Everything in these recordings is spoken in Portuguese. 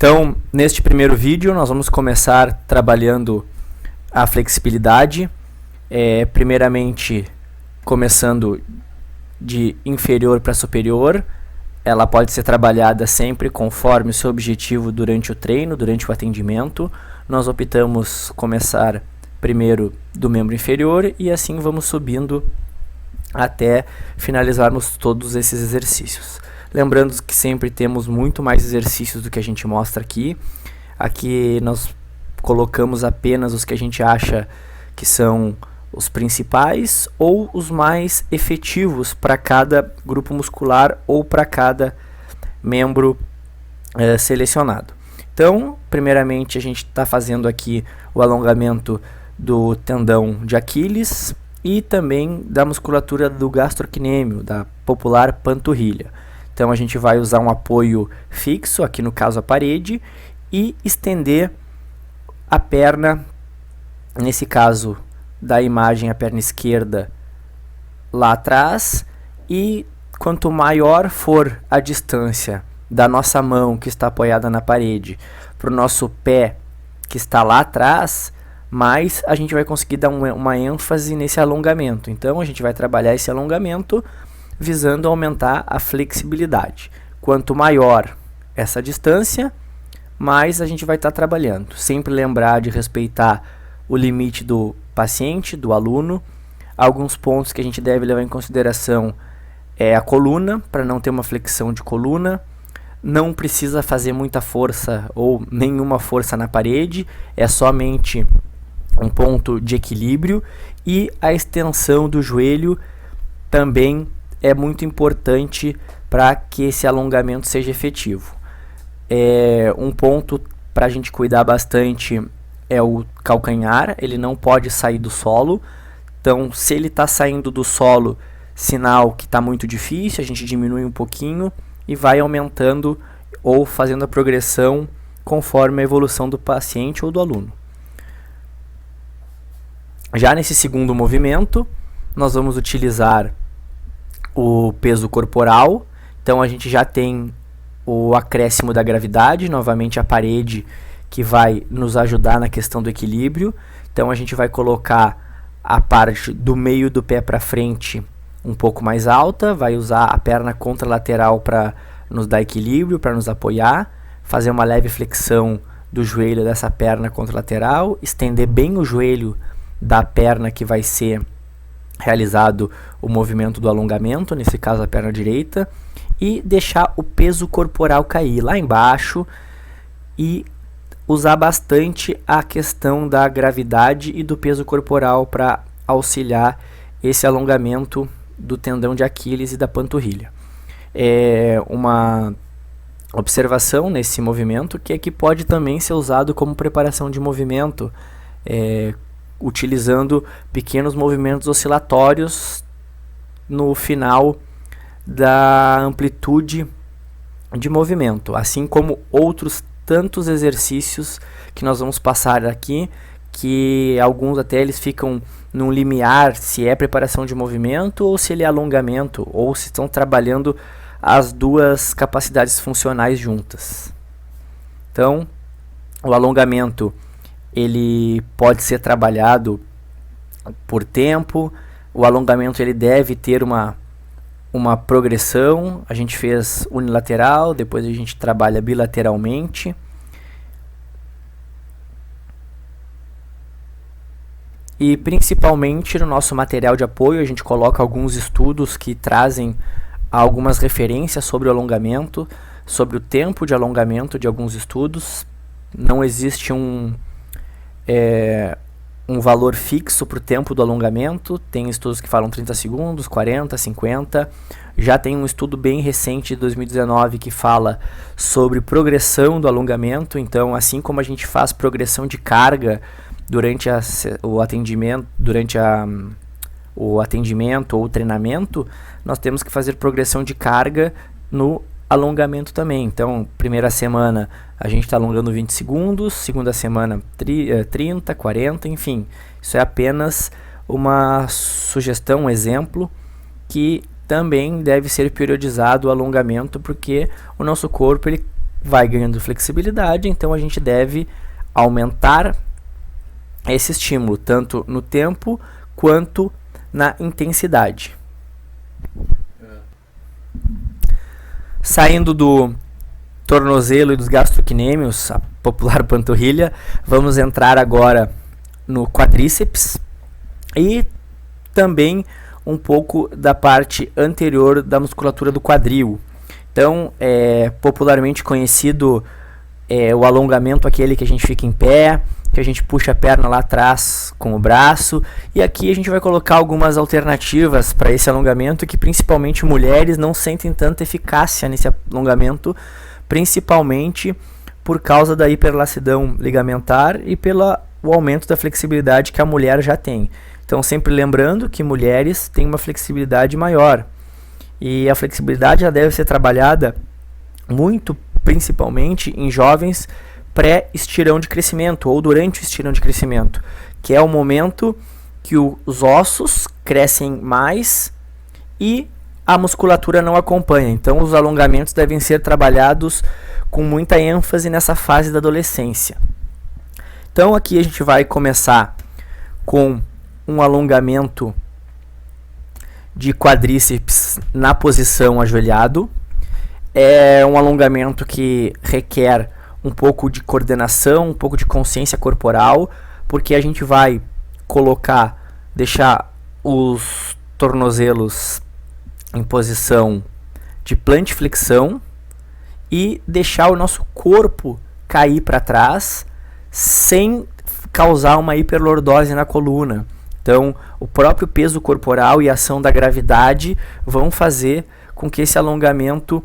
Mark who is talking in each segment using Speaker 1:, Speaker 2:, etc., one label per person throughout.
Speaker 1: Então, neste primeiro vídeo, nós vamos começar trabalhando a flexibilidade, primeiramente começando de inferior para superior. Ela pode ser trabalhada sempre conforme o seu objetivo durante o treino, durante o atendimento. Nós optamos começar primeiro do membro inferior e assim vamos subindo até finalizarmos todos esses exercícios. Lembrando que sempre temos muito mais exercícios do que a gente mostra aqui. Aqui nós colocamos apenas os que a gente acha que são os principais ou os mais efetivos para cada grupo muscular ou para cada membro selecionado. Então, primeiramente a gente está fazendo aqui o alongamento do tendão de Aquiles e também da musculatura do gastrocnêmio, da popular panturrilha. Então a gente vai usar um apoio fixo, aqui no caso a parede, e estender a perna, nesse caso da imagem a perna esquerda lá atrás, e quanto maior for a distância da nossa mão que está apoiada na parede para o nosso pé que está lá atrás, mais a gente vai conseguir dar uma ênfase nesse alongamento. Então a gente vai trabalhar esse alongamento visando aumentar a flexibilidade. Quanto maior essa distância, mais a gente vai estar trabalhando. Sempre lembrar de respeitar o limite do paciente, do aluno. Alguns pontos que a gente deve levar em consideração é a coluna, para não ter uma flexão de coluna. Não precisa fazer muita força ou nenhuma força na parede, é somente um ponto de equilíbrio. E a extensão do joelho também é muito importante para que esse alongamento seja efetivo. Um ponto para a gente cuidar bastante é o calcanhar, ele não pode sair do solo. Então, se ele está saindo do solo, sinal que está muito difícil, a gente diminui um pouquinho e vai aumentando ou fazendo a progressão conforme a evolução do paciente ou do aluno. Já nesse segundo movimento, nós vamos utilizar o peso corporal. Então a gente já tem o acréscimo da gravidade, novamente a parede que vai nos ajudar na questão do equilíbrio. Então a gente vai colocar a parte do meio do pé para frente um pouco mais alta, vai usar a perna contralateral para nos dar equilíbrio, para nos apoiar, fazer uma leve flexão do joelho dessa perna contralateral, estender bem o joelho da perna que vai ser realizado o movimento do alongamento, nesse caso a perna direita, e deixar o peso corporal cair lá embaixo e usar bastante a questão da gravidade e do peso corporal para auxiliar esse alongamento do tendão de Aquiles e da panturrilha. Uma observação nesse movimento que pode também ser usado como preparação de movimento, utilizando pequenos movimentos oscilatórios no final da amplitude de movimento, assim como outros tantos exercícios que nós vamos passar aqui, que alguns até eles ficam num limiar se é preparação de movimento ou se ele é alongamento, ou se estão trabalhando as duas capacidades funcionais juntas. Então, o alongamento ele pode ser trabalhado por tempo. O alongamento ele deve ter uma progressão. A gente fez unilateral, depois a gente trabalha bilateralmente. E principalmente no nosso material de apoio a gente coloca alguns estudos que trazem algumas referências sobre o alongamento, sobre o tempo de alongamento de alguns estudos. Não existe um valor fixo para o tempo do alongamento. Tem estudos que falam 30 segundos, 40, 50. Já tem um estudo bem recente de 2019 que fala sobre progressão do alongamento. Então, assim como a gente faz progressão de carga durante o atendimento, o atendimento ou o treinamento, nós temos que fazer progressão de carga no alongamento também. Então, primeira semana a gente está alongando 20 segundos, segunda semana 30, 40, enfim. Isso é apenas uma sugestão, um exemplo, que também deve ser periodizado o alongamento, porque o nosso corpo ele vai ganhando flexibilidade, então a gente deve aumentar esse estímulo, tanto no tempo quanto na intensidade. Saindo do tornozelo e dos gastrocnêmios, a popular panturrilha, vamos entrar agora no quadríceps e também um pouco da parte anterior da musculatura do quadril. Então, popularmente conhecido o alongamento, aquele que a gente fica em pé, que a gente puxa a perna lá atrás com o braço, e aqui a gente vai colocar algumas alternativas para esse alongamento, que principalmente mulheres não sentem tanta eficácia nesse alongamento, principalmente por causa da hiperlacidão ligamentar e pelo aumento da flexibilidade que a mulher já tem. Então, sempre lembrando que mulheres têm uma flexibilidade maior, e a flexibilidade já deve ser trabalhada muito, principalmente em jovens pré-estirão de crescimento ou durante o estirão de crescimento, que é o momento que os ossos crescem mais e a musculatura não acompanha. Então, os alongamentos devem ser trabalhados com muita ênfase nessa fase da adolescência. Então, aqui a gente vai começar com um alongamento de quadríceps na posição ajoelhado. É um alongamento que requer um pouco de coordenação, um pouco de consciência corporal, porque a gente vai deixar os tornozelos em posição de plantiflexão e deixar o nosso corpo cair para trás sem causar uma hiperlordose na coluna. Então, o próprio peso corporal e a ação da gravidade vão fazer com que esse alongamento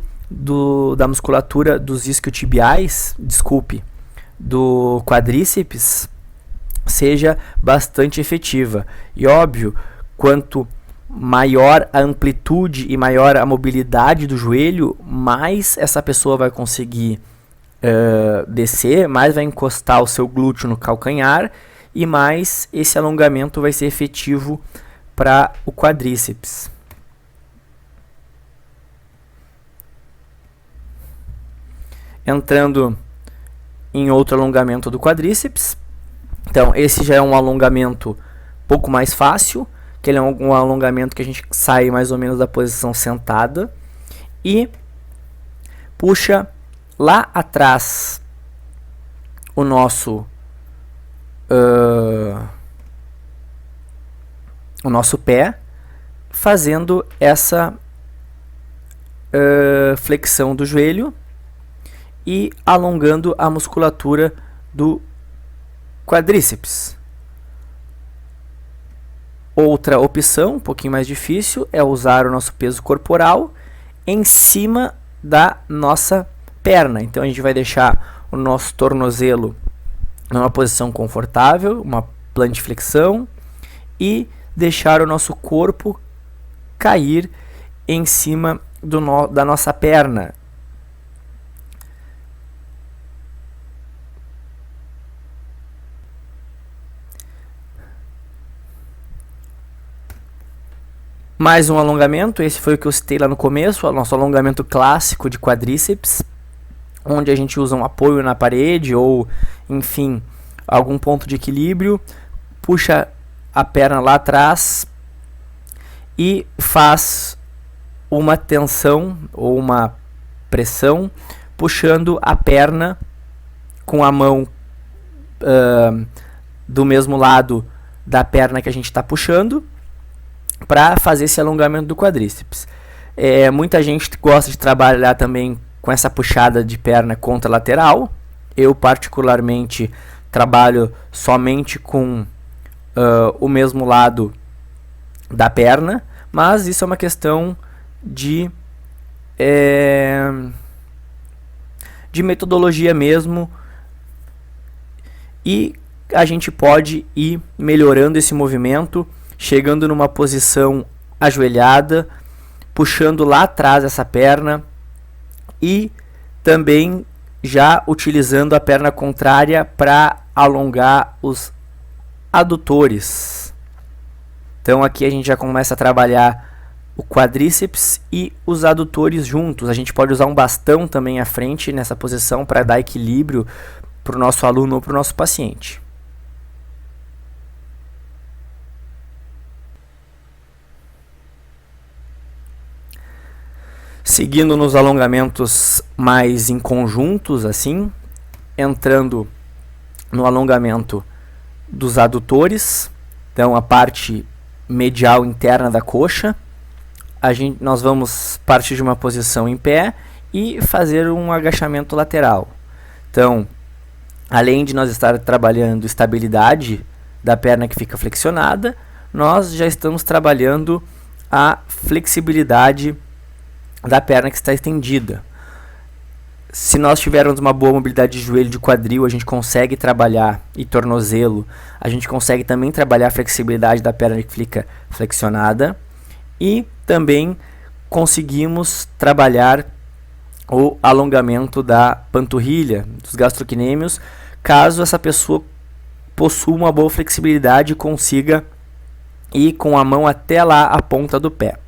Speaker 1: da musculatura dos isquiotibiais, do quadríceps, seja bastante efetiva. E óbvio, quanto maior a amplitude e maior a mobilidade do joelho, mais essa pessoa vai conseguir descer, mais vai encostar o seu glúteo no calcanhar, e mais esse alongamento vai ser efetivo para o quadríceps. Entrando em outro alongamento do quadríceps. Então, esse já é um alongamento um pouco mais fácil, que ele é um alongamento que a gente sai mais ou menos da posição sentada e puxa lá atrás o nosso pé, fazendo essa flexão do joelho e alongando a musculatura do quadríceps. Outra opção, um pouquinho mais difícil, é usar o nosso peso corporal em cima da nossa perna. Então a gente vai deixar o nosso tornozelo numa posição confortável, uma plantiflexão, e deixar o nosso corpo cair em cima da nossa perna. Mais um alongamento, esse foi o que eu citei lá no começo, o nosso alongamento clássico de quadríceps, onde a gente usa um apoio na parede ou, enfim, algum ponto de equilíbrio, puxa a perna lá atrás e faz uma tensão ou uma pressão, puxando a perna com a mão do mesmo lado da perna que a gente está puxando, para fazer esse alongamento do quadríceps. Muita gente gosta de trabalhar também com essa puxada de perna contralateral. Eu particularmente trabalho somente com o mesmo lado da perna, mas isso é uma questão de metodologia mesmo, e a gente pode ir melhorando esse movimento, chegando numa posição ajoelhada, puxando lá atrás essa perna e também já utilizando a perna contrária para alongar os adutores. Então aqui a gente já começa a trabalhar o quadríceps e os adutores juntos. A gente pode usar um bastão também à frente nessa posição para dar equilíbrio para o nosso aluno ou para o nosso paciente. Seguindo nos alongamentos mais em conjuntos, assim, entrando no alongamento dos adutores, então a parte medial interna da coxa, nós vamos partir de uma posição em pé e fazer um agachamento lateral. Então, além de nós estar trabalhando estabilidade da perna que fica flexionada, nós já estamos trabalhando a flexibilidade da perna que está estendida. Se nós tivermos uma boa mobilidade de joelho, de quadril, a gente consegue trabalhar, e tornozelo, a gente consegue também trabalhar a flexibilidade da perna que fica flexionada, e também conseguimos trabalhar o alongamento da panturrilha, dos gastrocnêmios, caso essa pessoa possua uma boa flexibilidade e consiga ir com a mão até lá a ponta do pé.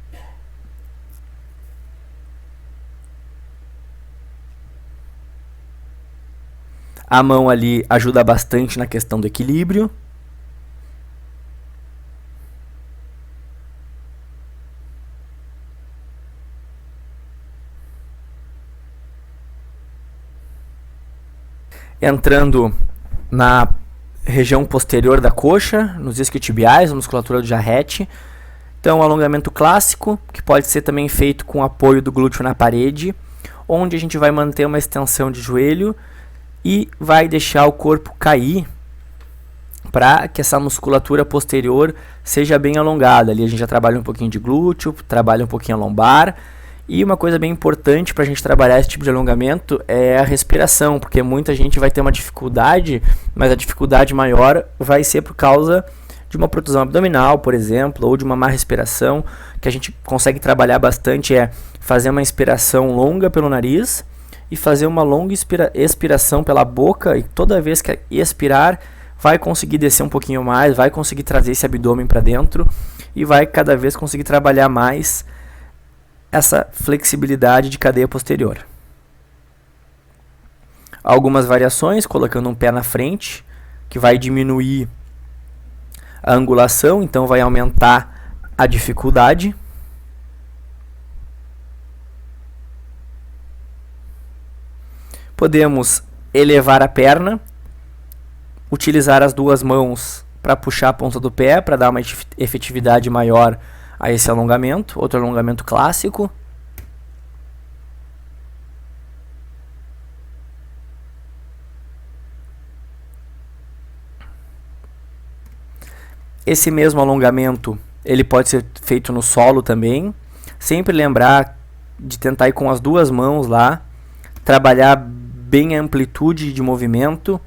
Speaker 1: A mão ali ajuda bastante na questão do equilíbrio. Entrando na região posterior da coxa, nos isquiotibiais, na musculatura do jarrete. Então, alongamento clássico, que pode ser também feito com apoio do glúteo na parede, onde a gente vai manter uma extensão de joelho e vai deixar o corpo cair para que essa musculatura posterior seja bem alongada. Ali a gente já trabalha um pouquinho de glúteo, trabalha um pouquinho a lombar. E uma coisa bem importante para a gente trabalhar esse tipo de alongamento é a respiração, porque muita gente vai ter uma dificuldade, mas a dificuldade maior vai ser por causa de uma protusão abdominal, por exemplo, ou de uma má respiração. Que a gente consegue trabalhar bastante é fazer uma inspiração longa pelo nariz e fazer uma longa expiração pela boca, e toda vez que expirar, vai conseguir descer um pouquinho mais, vai conseguir trazer esse abdômen para dentro e vai cada vez conseguir trabalhar mais essa flexibilidade de cadeia posterior. Algumas variações, colocando um pé na frente, que vai diminuir a angulação, então vai aumentar a dificuldade. Podemos elevar a perna, utilizar as duas mãos para puxar a ponta do pé, para dar uma efetividade maior a esse alongamento. Outro alongamento clássico. Esse mesmo alongamento, ele pode ser feito no solo também. Sempre lembrar de tentar ir com as duas mãos lá, trabalhar bem a amplitude de movimento.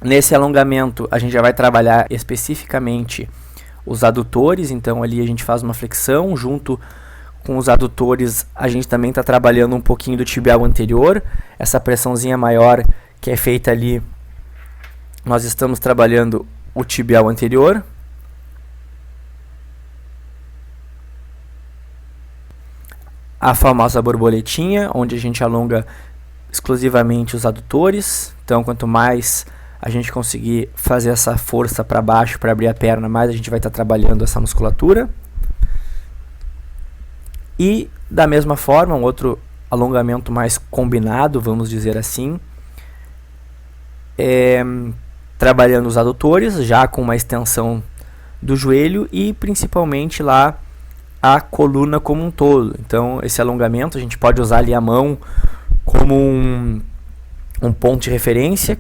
Speaker 1: Nesse alongamento, a gente já vai trabalhar especificamente os adutores, então ali a gente faz uma flexão, junto com os adutores a gente também está trabalhando um pouquinho do tibial anterior, essa pressãozinha maior que é feita ali, nós estamos trabalhando o tibial anterior. A famosa borboletinha, onde a gente alonga exclusivamente os adutores, então quanto mais a gente conseguir fazer essa força para baixo para abrir a perna, mais a gente vai estar trabalhando essa musculatura. E da mesma forma, um outro alongamento mais combinado, vamos dizer assim, trabalhando os adutores, já com uma extensão do joelho e principalmente lá a coluna como um todo. Então esse alongamento a gente pode usar ali a mão como um ponto de referência,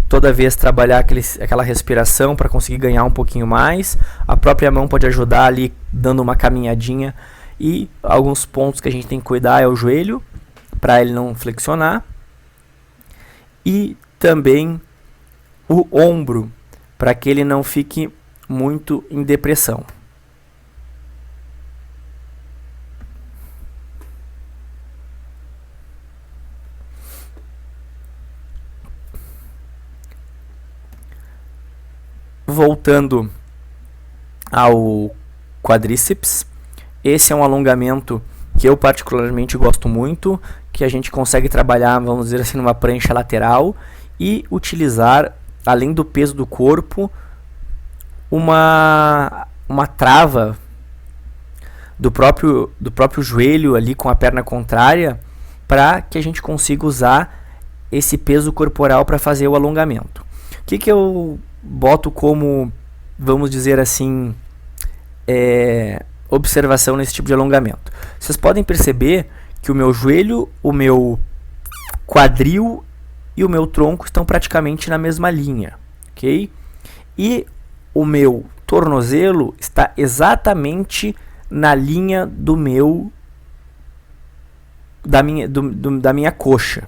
Speaker 1: toda vez trabalhar aquela respiração para conseguir ganhar um pouquinho mais. A própria mão pode ajudar ali dando uma caminhadinha, e alguns pontos que a gente tem que cuidar é o joelho, para ele não flexionar, e também o ombro, para que ele não fique muito em depressão. voltando ao quadríceps, esse é um alongamento que eu particularmente gosto muito, que a gente consegue trabalhar, vamos dizer assim, numa prancha lateral e utilizar, além do peso do corpo, uma trava do próprio joelho ali com a perna contrária, para que a gente consiga usar esse peso corporal para fazer o alongamento. O que eu boto como, vamos dizer assim, observação nesse tipo de alongamento? Vocês podem perceber que o meu joelho, o meu quadril e o meu tronco estão praticamente na mesma linha, ok? E o meu tornozelo está exatamente na linha da minha coxa,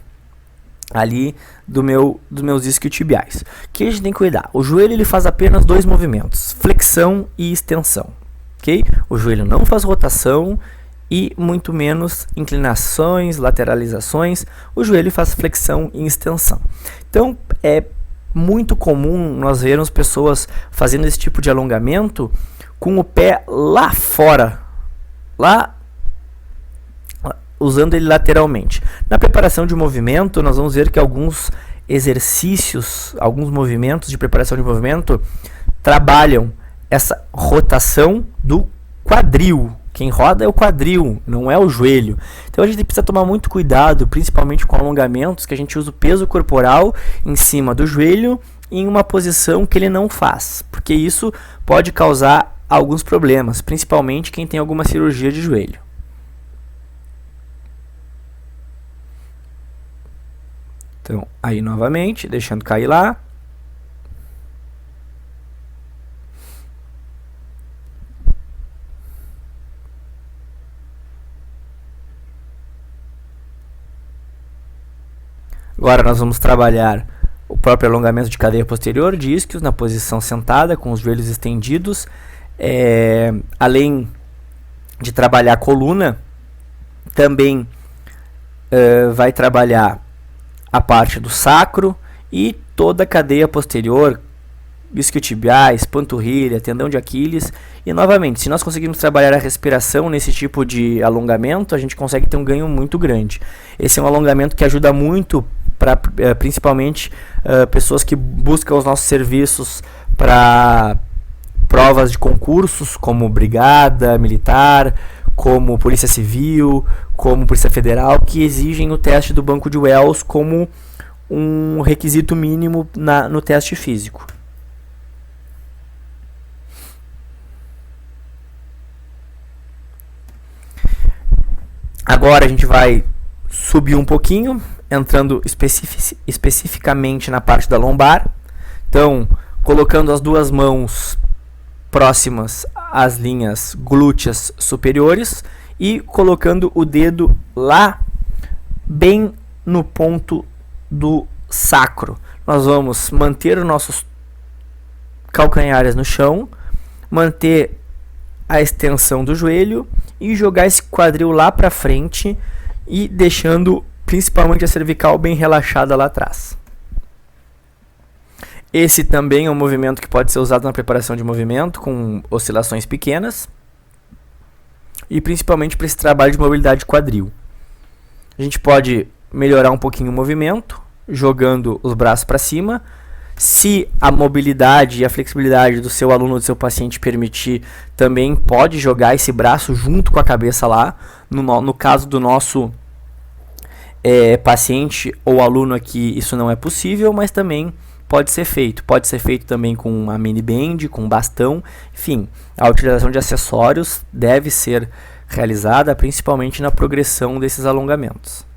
Speaker 1: ali dos meus isquiotibiais. Que a gente tem que cuidar. O joelho ele faz apenas 2 movimentos: flexão e extensão, ok? O joelho não faz rotação e muito menos inclinações, lateralizações. O joelho faz flexão e extensão. Então é muito comum nós vermos pessoas fazendo esse tipo de alongamento com o pé lá fora, usando ele lateralmente. Na preparação de movimento, nós vamos ver que alguns exercícios, alguns movimentos de preparação de movimento trabalham essa rotação do quadril. Quem roda é o quadril, não é o joelho. Então a gente precisa tomar muito cuidado, principalmente com alongamentos, que a gente usa o peso corporal em cima do joelho em uma posição que ele não faz, porque isso pode causar alguns problemas, principalmente quem tem alguma cirurgia de joelho. Então, aí novamente, deixando cair lá. Agora nós vamos trabalhar o próprio alongamento de cadeia posterior de isquios na posição sentada, com os joelhos estendidos. Além de trabalhar a coluna, também vai trabalhar a parte do sacro e toda a cadeia posterior, isquiotibiais, panturrilha, tendão de Aquiles. E novamente, se nós conseguirmos trabalhar a respiração nesse tipo de alongamento, a gente consegue ter um ganho muito grande. Esse é um alongamento que ajuda muito para principalmente pessoas que buscam os nossos serviços para provas de concursos, como Brigada Militar, como Polícia Civil, como Polícia Federal, que exigem o teste do banco de Wells como um requisito mínimo no teste físico. Agora a gente vai subir um pouquinho, entrando especificamente na parte da lombar. Então, colocando as duas mãos próximas às linhas glúteas superiores e colocando o dedo lá bem no ponto do sacro. Nós vamos manter os nossos calcanhares no chão, manter a extensão do joelho e jogar esse quadril lá para frente e deixando principalmente a cervical bem relaxada lá atrás. Esse também é um movimento que pode ser usado na preparação de movimento com oscilações pequenas e principalmente para esse trabalho de mobilidade de quadril. A gente pode melhorar um pouquinho o movimento jogando os braços para cima. Se a mobilidade e a flexibilidade do seu aluno ou do seu paciente permitir, também pode jogar esse braço junto com a cabeça lá. No caso do nosso paciente ou aluno aqui, isso não é possível, mas também pode ser feito. Pode ser feito também com uma mini band, com um bastão. Enfim, a utilização de acessórios deve ser realizada principalmente na progressão desses alongamentos.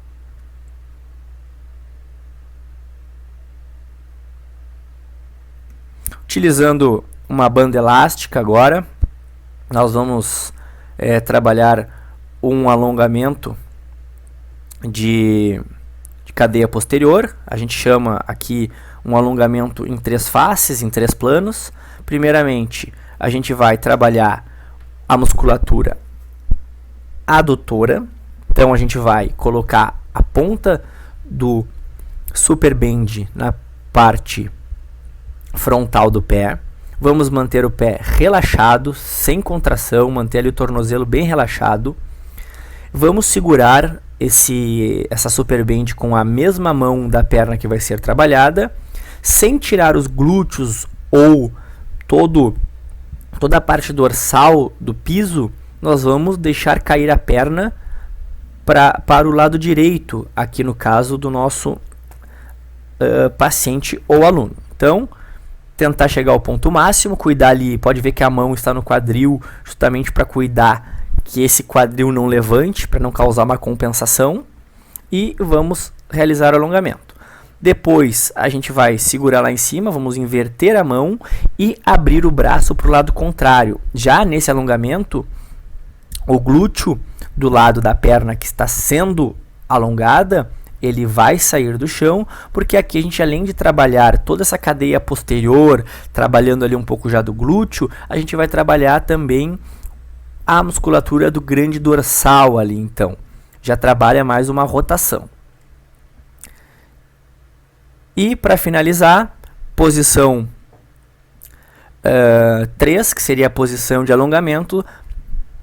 Speaker 1: Utilizando uma banda elástica agora, nós vamos trabalhar um alongamento de cadeia posterior. A gente chama aqui um alongamento em 3 faces, em 3 planos. Primeiramente, a gente vai trabalhar a musculatura adutora. Então, a gente vai colocar a ponta do super band na parte frontal do pé, Vamos manter o pé relaxado, sem contração, manter ali o tornozelo bem relaxado. Vamos segurar essa super bend com a mesma mão da perna que vai ser trabalhada, sem tirar os glúteos ou toda a parte dorsal do piso. Nós vamos deixar cair a perna para o lado direito, aqui no caso do nosso paciente ou aluno. Então, tentar chegar ao ponto máximo, cuidar ali, pode ver que a mão está no quadril, justamente para cuidar que esse quadril não levante, para não causar uma compensação, e vamos realizar o alongamento. Depois a gente vai segurar lá em cima, vamos inverter a mão e abrir o braço para o lado contrário. Já nesse alongamento, o glúteo do lado da perna que está sendo alongada, ele vai sair do chão, porque aqui a gente, além de trabalhar toda essa cadeia posterior, trabalhando ali um pouco já do glúteo, a gente vai trabalhar também a musculatura do grande dorsal ali, então. Já trabalha mais uma rotação. E para finalizar, posição 3, que seria a posição de alongamento,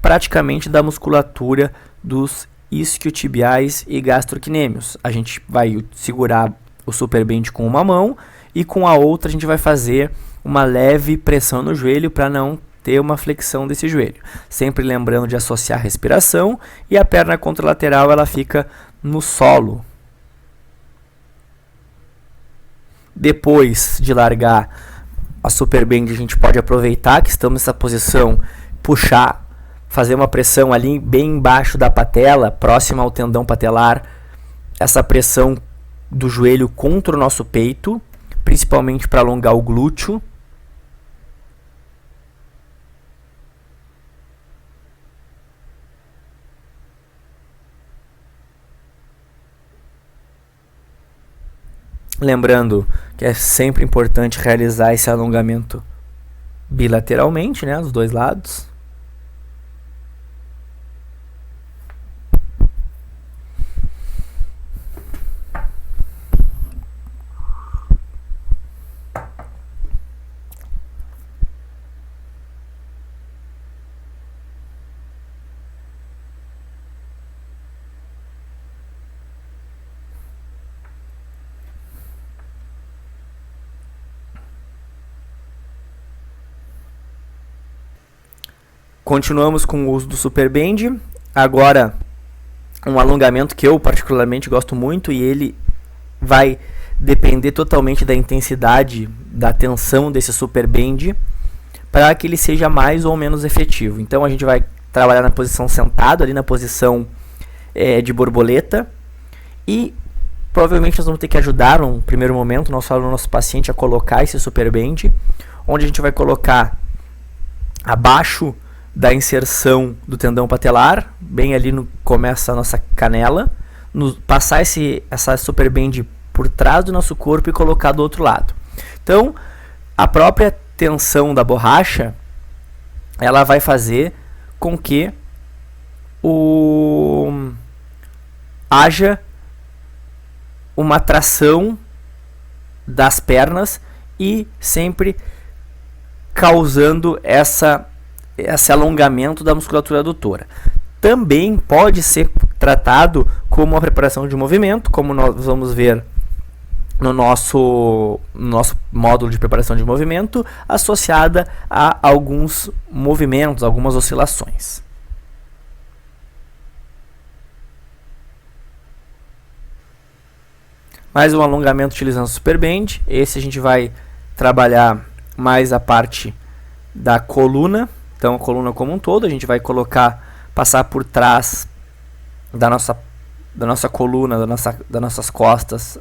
Speaker 1: praticamente da musculatura dos isquiotibiais e gastrocnêmios. A gente vai segurar o super bend com uma mão e com a outra a gente vai fazer uma leve pressão no joelho para não ter uma flexão desse joelho. Sempre lembrando de associar a respiração, e a perna contralateral ela fica no solo. Depois de largar a super bend, a gente pode aproveitar que estamos nessa posição, puxar, fazer uma pressão ali bem embaixo da patela, próxima ao tendão patelar, essa pressão do joelho contra o nosso peito, principalmente para alongar o glúteo. Lembrando que é sempre importante realizar esse alongamento bilateralmente, né, dos dois lados. Continuamos com o uso do super bend. Agora, um alongamento que eu particularmente gosto muito, e ele vai depender totalmente da intensidade, da tensão desse super bend, para que ele seja mais ou menos efetivo. Então a gente vai trabalhar na posição sentado, ali na posição de borboleta, e provavelmente nós vamos ter que ajudar num primeiro momento nosso paciente a colocar esse super bend, onde a gente vai colocar abaixo da inserção do tendão patelar, bem ali no começa a nossa canela, passar essa super bend por trás do nosso corpo e colocar do outro lado. Então, a própria tensão da borracha, ela vai fazer com que haja uma tração das pernas e sempre causando esse alongamento da musculatura adutora. Também pode ser tratado como uma preparação de movimento, como nós vamos ver no nosso módulo de preparação de movimento, associada a alguns movimentos, algumas oscilações. Mais um alongamento utilizando o super bend. Esse a gente vai trabalhar mais a parte da coluna. Então, a coluna como um todo, a gente vai passar por trás da nossa coluna, das nossas costas,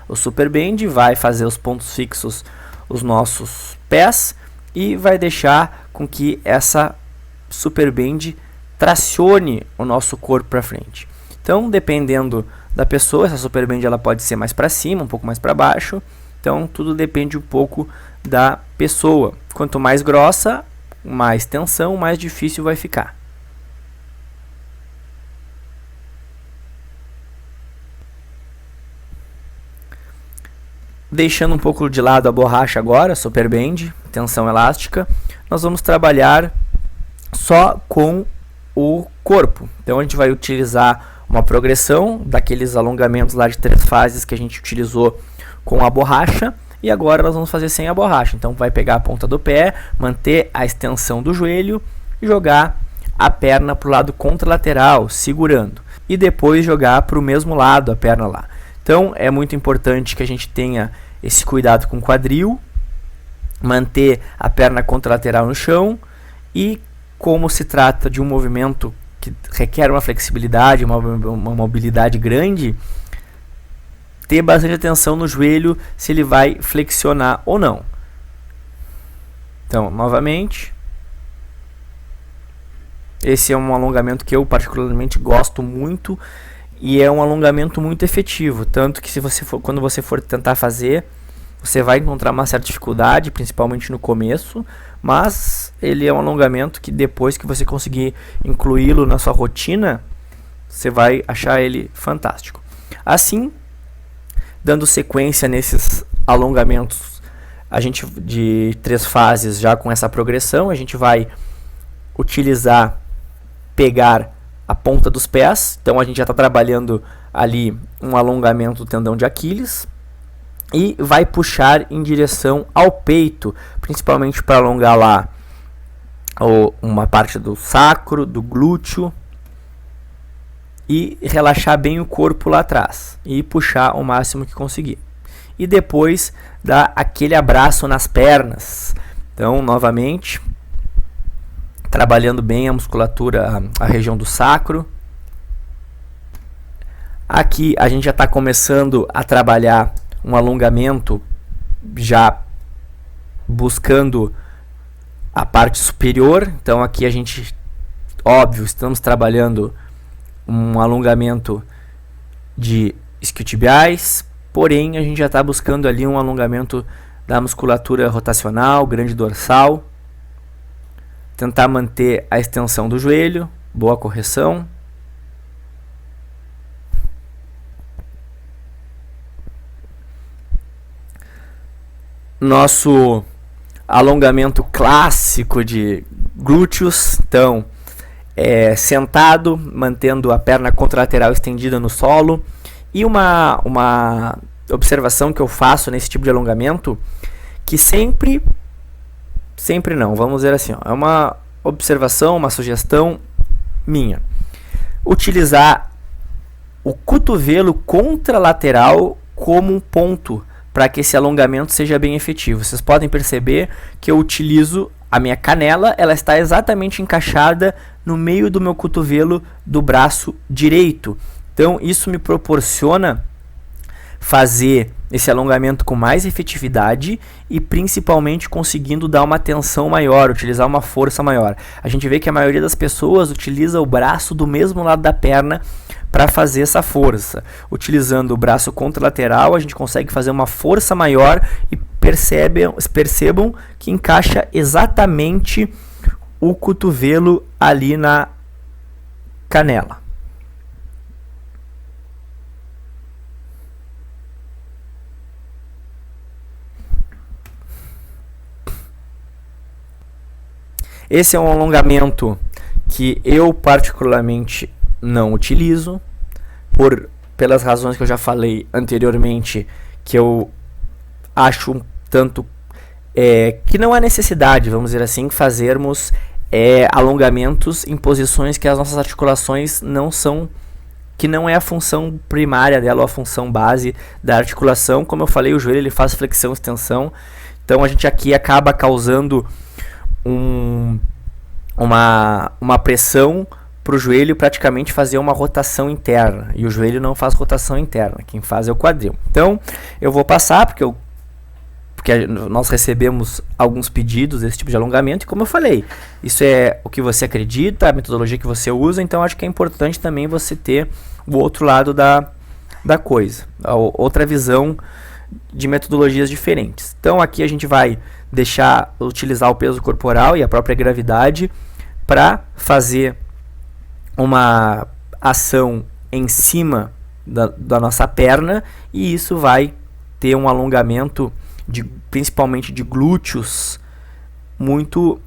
Speaker 1: o super bend, vai fazer os pontos fixos, os nossos pés, e vai deixar com que essa super bend tracione o nosso corpo para frente. Então, dependendo da pessoa, essa super bend ela pode ser mais para cima, um pouco mais para baixo. Então, tudo depende um pouco da pessoa. Quanto mais grossa, mais tensão, mais difícil vai ficar. Deixando um pouco de lado a borracha agora, super bend, tensão elástica, nós vamos trabalhar só com o corpo. Então a gente vai utilizar uma progressão daqueles alongamentos lá de 3 fases que a gente utilizou com a borracha, e agora nós vamos fazer sem a borracha. Então vai pegar a ponta do pé, manter a extensão do joelho e jogar a perna para o lado contralateral, segurando, e depois jogar para o mesmo lado a perna lá. Então é muito importante que a gente tenha esse cuidado com o quadril, manter a perna contralateral no chão, e como se trata de um movimento que requer uma flexibilidade, uma mobilidade grande, ter bastante atenção no joelho se ele vai flexionar ou não. Então, novamente, esse é um alongamento que eu particularmente gosto muito e é um alongamento muito efetivo, tanto que quando você for tentar fazer, você vai encontrar uma certa dificuldade, principalmente no começo, mas ele é um alongamento que depois que você conseguir incluí-lo na sua rotina, você vai achar ele fantástico. Assim, dando sequência nesses alongamentos, a gente de 3 fases já com essa progressão, a gente vai pegar a ponta dos pés. Então a gente já está trabalhando ali um alongamento do tendão de Aquiles e vai puxar em direção ao peito, principalmente para alongar lá uma parte do sacro, do glúteo, e relaxar bem o corpo lá atrás e puxar o máximo que conseguir. E depois dar aquele abraço nas pernas. Então, novamente, trabalhando bem a musculatura, a região do sacro. Aqui a gente já está começando a trabalhar um alongamento, já buscando a parte superior. Então aqui a gente, óbvio, estamos trabalhando um alongamento de isquiotibiais, porém a gente já está buscando ali um alongamento da musculatura rotacional, grande dorsal. Tentar manter a extensão do joelho, boa correção. Nosso alongamento clássico de glúteos, então, sentado, mantendo a perna contralateral estendida no solo. E uma observação que eu faço nesse tipo de alongamento, que sempre não, vamos dizer assim, é uma observação, uma sugestão minha. Utilizar o cotovelo contralateral como um ponto para que esse alongamento seja bem efetivo. Vocês podem perceber que eu utilizo a minha canela, ela está exatamente encaixada no meio do meu cotovelo do braço direito. Então isso me proporciona fazer esse alongamento com mais efetividade e principalmente conseguindo dar uma tensão maior, utilizar uma força maior. A gente vê que a maioria das pessoas utiliza o braço do mesmo lado da perna para fazer essa força. Utilizando o braço contralateral, a gente consegue fazer uma força maior e percebam que encaixa exatamente o cotovelo ali na canela. Esse é um alongamento que eu particularmente não utilizo, pelas razões que eu já falei anteriormente, que eu acho um tanto que não há necessidade, vamos dizer assim, fazermos alongamentos em posições que as nossas articulações que não é a função primária dela, ou a função base da articulação. Como eu falei, o joelho ele faz flexão e extensão, então a gente aqui acaba causando uma pressão para o joelho praticamente fazer uma rotação interna, e o joelho não faz rotação interna, quem faz é o quadril. Então eu vou passar porque nós recebemos alguns pedidos desse tipo de alongamento, e como eu falei, isso é o que você acredita, a metodologia que você usa, então acho que é importante também você ter o outro lado da coisa, a outra visão de metodologias diferentes. Então aqui a gente vai utilizar o peso corporal e a própria gravidade para fazer uma ação em cima da nossa perna, e isso vai ter um alongamento principalmente de glúteos muito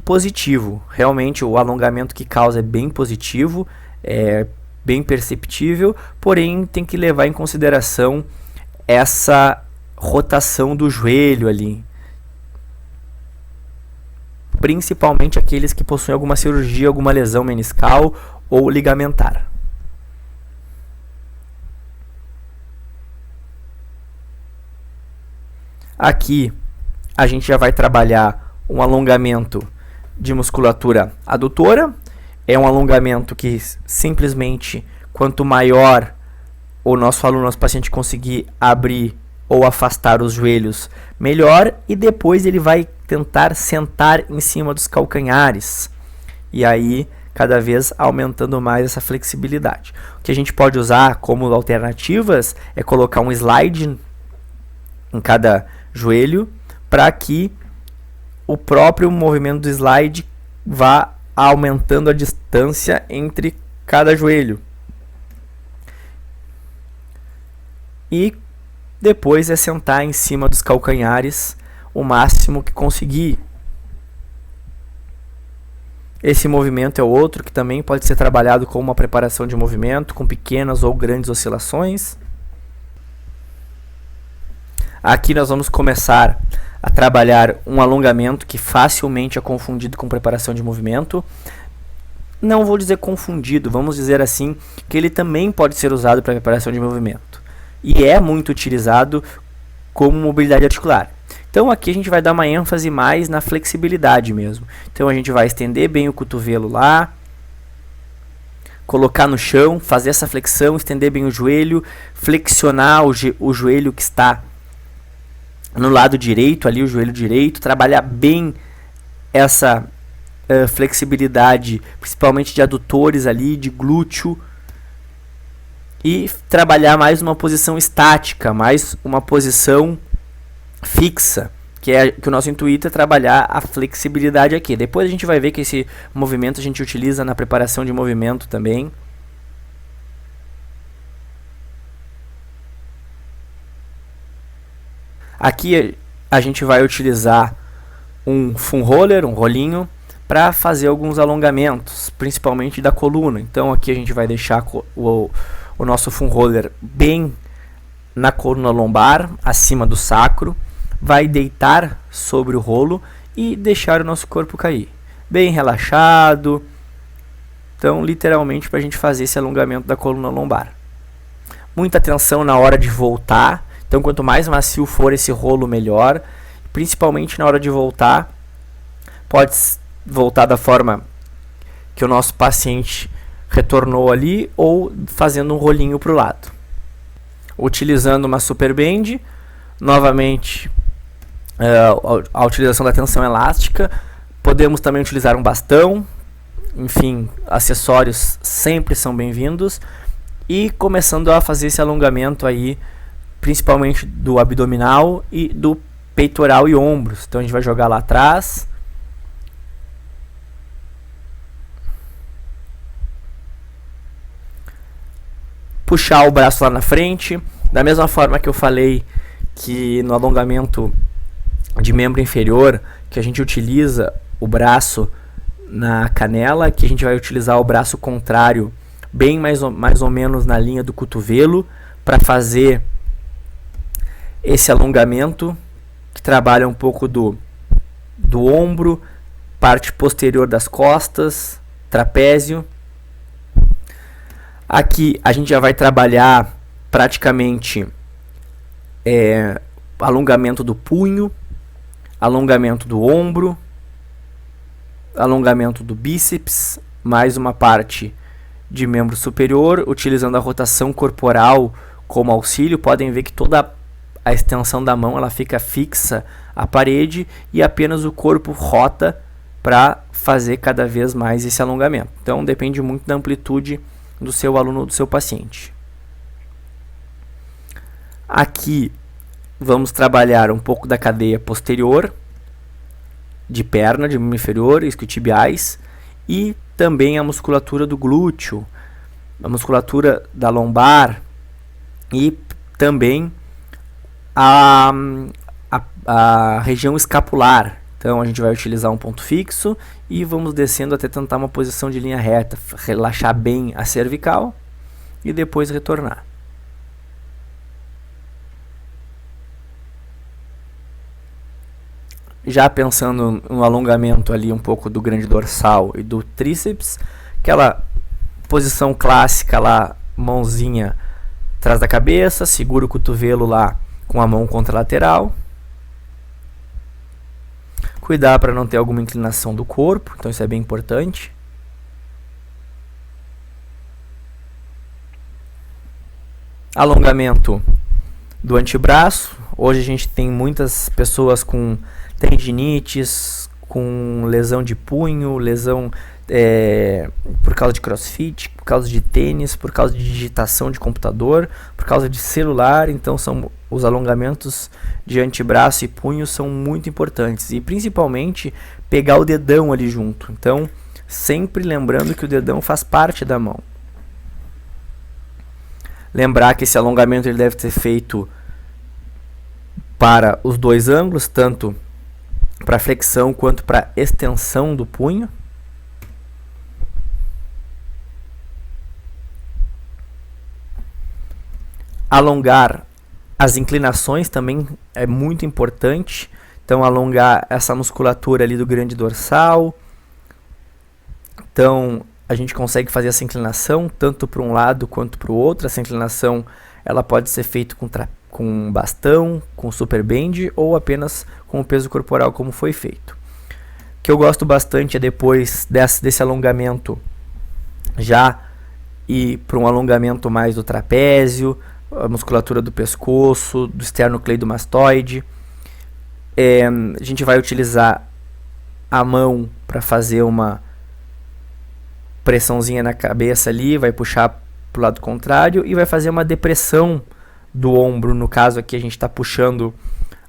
Speaker 1: positivo. Realmente o alongamento que causa é bem positivo, é bem perceptível, porém tem que levar em consideração essa rotação do joelho ali, principalmente aqueles que possuem alguma cirurgia, alguma lesão meniscal ou ligamentar. Aqui a gente já vai trabalhar um alongamento de musculatura adutora. É um alongamento que simplesmente quanto maior o nosso aluno, nosso paciente conseguir abrir ou afastar os joelhos, melhor, e depois ele vai tentar sentar em cima dos calcanhares. E aí, cada vez aumentando mais essa flexibilidade. O que a gente pode usar como alternativas é colocar um slide em cada joelho, para que o próprio movimento do slide vá aumentando a distância entre cada joelho. E depois é sentar em cima dos calcanhares o máximo que conseguir. Esse movimento é outro que também pode ser trabalhado com uma preparação de movimento, com pequenas ou grandes oscilações. Aqui nós vamos começar a trabalhar um alongamento que facilmente é confundido com preparação de movimento. Não vou dizer confundido, vamos dizer assim, que ele também pode ser usado para preparação de movimento. E é muito utilizado como mobilidade articular. Então aqui a gente vai dar uma ênfase mais na flexibilidade mesmo. Então a gente vai estender bem o cotovelo lá, colocar no chão, fazer essa flexão, estender bem o joelho, flexionar o joelho que está no lado direito, ali o joelho direito, trabalhar bem essa flexibilidade, principalmente de adutores ali, de glúteo, e trabalhar mais uma posição estática, mais uma posição fixa, que o nosso intuito é trabalhar a flexibilidade aqui. Depois a gente vai ver que esse movimento a gente utiliza na preparação de movimento também. Aqui a gente vai utilizar um foam roller, um rolinho, para fazer alguns alongamentos, principalmente da coluna. Então aqui a gente vai deixar o nosso foam roller bem na coluna lombar, acima do sacro, vai deitar sobre o rolo e deixar o nosso corpo cair, bem relaxado. Então literalmente para a gente fazer esse alongamento da coluna lombar. Muita atenção na hora de voltar. Então, quanto mais macio for esse rolo, melhor. Principalmente na hora de voltar. Pode voltar da forma que o nosso paciente retornou ali, ou fazendo um rolinho para o lado. Utilizando uma super bend. Novamente, a utilização da tensão elástica. Podemos também utilizar um bastão. Enfim, acessórios sempre são bem-vindos. E começando a fazer esse alongamento aí, principalmente do abdominal e do peitoral e ombros. Então a gente vai jogar lá atrás. Puxar o braço lá na frente. Da mesma forma que eu falei que no alongamento de membro inferior, que a gente utiliza o braço na canela, que a gente vai utilizar o braço contrário bem mais ou menos na linha do cotovelo, para fazer esse alongamento, que trabalha um pouco do ombro, parte posterior das costas, trapézio. Aqui a gente já vai trabalhar praticamente alongamento do punho, alongamento do ombro, alongamento do bíceps, mais uma parte de membro superior, utilizando a rotação corporal como auxílio. Podem ver que toda a extensão da mão ela fica fixa à parede e apenas o corpo rota para fazer cada vez mais esse alongamento. Então depende muito da amplitude do seu aluno ou do seu paciente. Aqui vamos trabalhar um pouco da cadeia posterior, de perna, de membro inferior, isquiotibiais, e também a musculatura do glúteo, a musculatura da lombar e também a, a região escapular. Então a gente vai utilizar um ponto fixo e vamos descendo até tentar uma posição de linha reta, relaxar bem a cervical e depois retornar. Já pensando no alongamento ali um pouco do grande dorsal e do tríceps, aquela posição clássica lá, mãozinha atrás da cabeça, segura o cotovelo lá com a mão contralateral. Cuidar para não ter alguma inclinação do corpo, então isso é bem importante. Alongamento do antebraço. Hoje a gente tem muitas pessoas com tendinites, com lesão de punho, lesão por causa de crossfit, por causa de tênis, por causa de digitação de computador, por causa de celular. Então são os alongamentos de antebraço e punho são muito importantes, e principalmente pegar o dedão ali junto. Então sempre lembrando que o dedão faz parte da mão. Lembrar que esse alongamento ele deve ser feito para os dois ângulos, tanto para flexão quanto para extensão do punho. Alongar as inclinações também é muito importante. Então alongar essa musculatura ali do grande dorsal. Então a gente consegue fazer essa inclinação tanto para um lado quanto para o outro. Essa inclinação ela pode ser feita com bastão, com super bend ou apenas com o peso corporal, como foi feito. O que eu gosto bastante é depois desse alongamento já ir para um alongamento mais do trapézio, a musculatura do pescoço, do esternocleidomastoide. A gente vai utilizar a mão para fazer uma pressãozinha na cabeça ali, vai puxar para o lado contrário e vai fazer uma depressão do ombro. No caso aqui a gente está puxando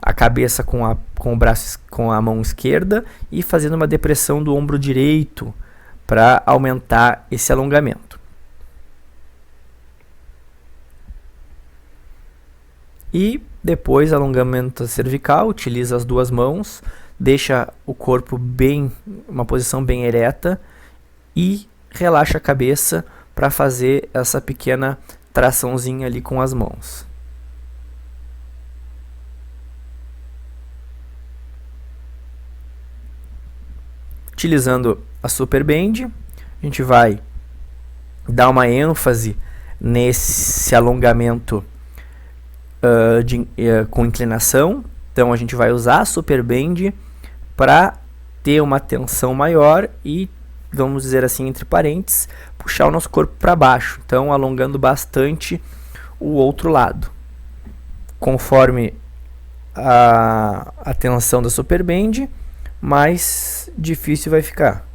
Speaker 1: a cabeça com o braço, com a mão esquerda e fazendo uma depressão do ombro direito para aumentar esse alongamento. E depois alongamento cervical, utiliza as duas mãos, deixa o corpo uma posição bem ereta e relaxa a cabeça para fazer essa pequena traçãozinha ali com as mãos. Utilizando a super bend, a gente vai dar uma ênfase nesse alongamento com inclinação. Então a gente vai usar a super bend para ter uma tensão maior e, vamos dizer assim, entre parênteses, puxar o nosso corpo para baixo, então alongando bastante o outro lado. Conforme a tensão da super bend, mais difícil vai ficar.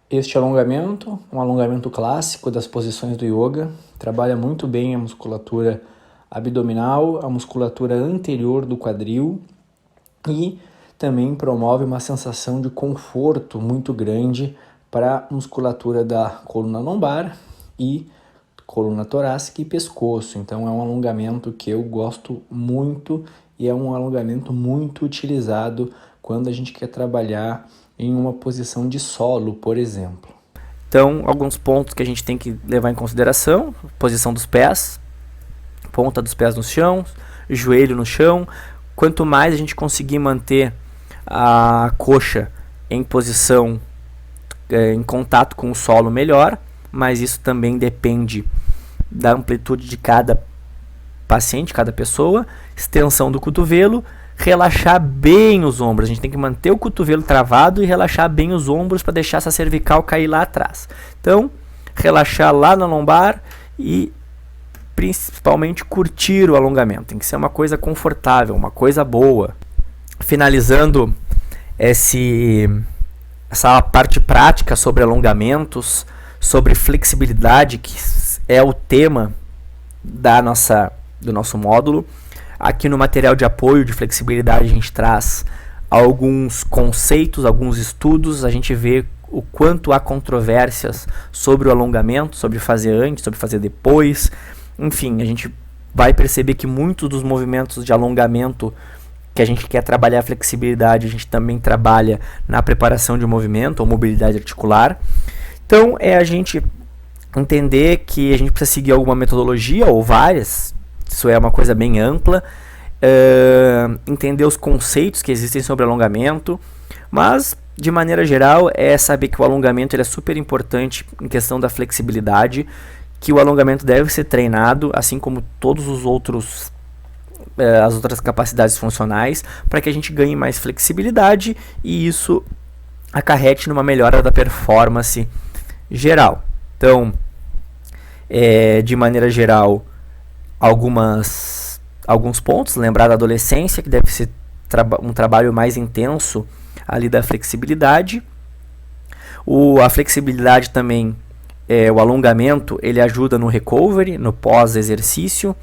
Speaker 1: Este alongamento, um alongamento clássico das posições do yoga, trabalha muito bem a musculatura abdominal, a musculatura anterior do quadril e também promove uma sensação de conforto muito grande para a musculatura da coluna lombar e coluna torácica e pescoço. Então é um alongamento que eu gosto muito e é um alongamento muito utilizado quando a gente quer trabalhar em uma posição de solo, por exemplo. Então, alguns pontos que a gente tem que levar em consideração: posição dos pés, ponta dos pés no chão, joelho no chão. Quanto mais a gente conseguir manter a coxa em posição, em contato com o solo, melhor, mas isso também depende da amplitude de cada paciente, cada pessoa. Extensão do cotovelo, relaxar bem os ombros, a gente tem que manter o cotovelo travado e relaxar bem os ombros para deixar essa cervical cair lá atrás. Então, relaxar lá na lombar e principalmente curtir o alongamento, tem que ser uma coisa confortável, uma coisa boa. Finalizando essa parte prática sobre alongamentos, sobre flexibilidade, que é o tema do nosso módulo. Aqui no material de apoio de flexibilidade a gente traz alguns conceitos, alguns estudos, a gente vê o quanto há controvérsias sobre o alongamento, sobre fazer antes, sobre fazer depois. Enfim, a gente vai perceber que muitos dos movimentos de alongamento que a gente quer trabalhar a flexibilidade, a gente também trabalha na preparação de movimento ou mobilidade articular. Então, é a gente entender que a gente precisa seguir alguma metodologia ou várias, isso é uma coisa bem ampla, entender os conceitos que existem sobre alongamento, mas, de maneira geral, é saber que o alongamento ele é super importante em questão da flexibilidade, que o alongamento deve ser treinado, assim como todos os outros as outras capacidades funcionais, para que a gente ganhe mais flexibilidade e isso acarrete numa melhora da performance geral. Então, de maneira geral, alguns pontos, lembrar da adolescência, que deve ser um trabalho mais intenso ali da flexibilidade. A flexibilidade também, o alongamento, ele ajuda no recovery, no pós-exercício.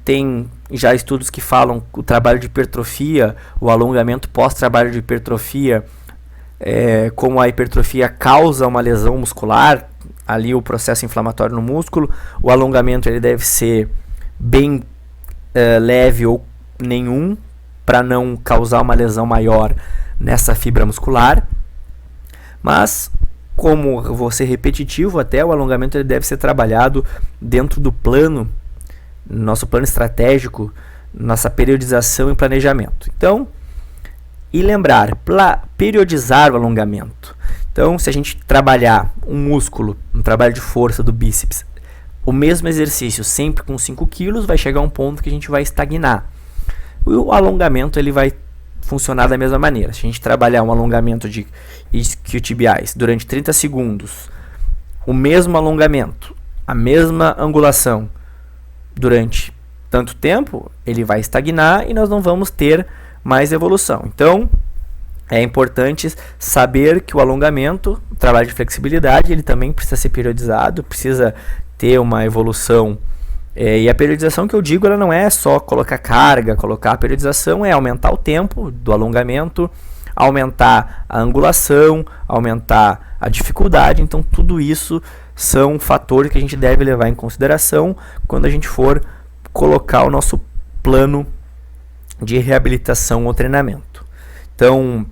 Speaker 1: Tem já estudos que falam que o trabalho de hipertrofia, o alongamento pós-trabalho de hipertrofia, como a hipertrofia causa uma lesão muscular, ali o processo inflamatório no músculo, o alongamento ele deve ser bem leve ou nenhum, para não causar uma lesão maior nessa fibra muscular. Mas, como eu vou ser repetitivo, até o alongamento ele deve ser trabalhado dentro do plano, nosso plano estratégico, nossa periodização e planejamento. Então, e lembrar, periodizar o alongamento. Então, se a gente trabalhar um músculo, um trabalho de força do bíceps, o mesmo exercício sempre com 5 kg, vai chegar a um ponto que a gente vai estagnar. O alongamento ele vai funcionar da mesma maneira. Se a gente trabalhar um alongamento de isquiotibiais durante 30 segundos, o mesmo alongamento, a mesma angulação, durante tanto tempo, ele vai estagnar e nós não vamos ter mais evolução. Então, é importante saber que o alongamento, o trabalho de flexibilidade, ele também precisa ser periodizado, precisa ter uma evolução. E a periodização que eu digo, ela não é só colocar carga, a periodização é aumentar o tempo do alongamento, aumentar a angulação, aumentar a dificuldade. Então, tudo isso são fatores que a gente deve levar em consideração quando a gente for colocar o nosso plano de reabilitação ou treinamento. Então,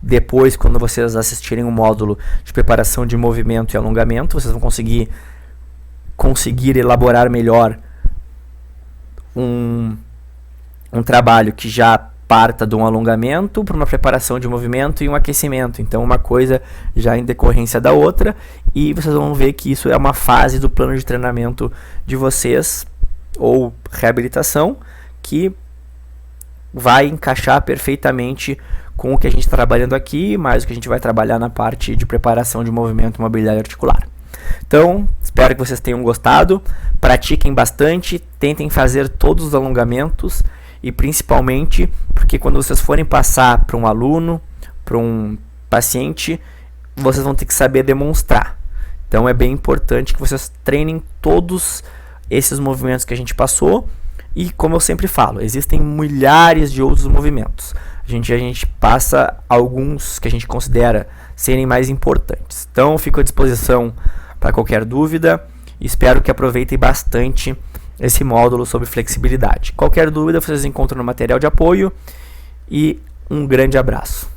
Speaker 1: depois, quando vocês assistirem o módulo de preparação de movimento e alongamento, vocês vão conseguir elaborar melhor um trabalho que já parta de um alongamento para uma preparação de movimento e um aquecimento. Então, uma coisa já em decorrência da outra, e vocês vão ver que isso é uma fase do plano de treinamento de vocês, ou reabilitação, que vai encaixar perfeitamente com o que a gente está trabalhando aqui, mais o que a gente vai trabalhar na parte de preparação de movimento e mobilidade articular. Então, espero que vocês tenham gostado, pratiquem bastante, tentem fazer todos os alongamentos, e principalmente porque quando vocês forem passar para um aluno, para um paciente, vocês vão ter que saber demonstrar. Então é bem importante que vocês treinem todos esses movimentos que a gente passou, e como eu sempre falo, existem milhares de outros movimentos. A gente passa alguns que a gente considera serem mais importantes. Então fico à disposição para qualquer dúvida, espero que aproveitem bastante esse módulo sobre flexibilidade. Qualquer dúvida vocês encontram no material de apoio, e um grande abraço.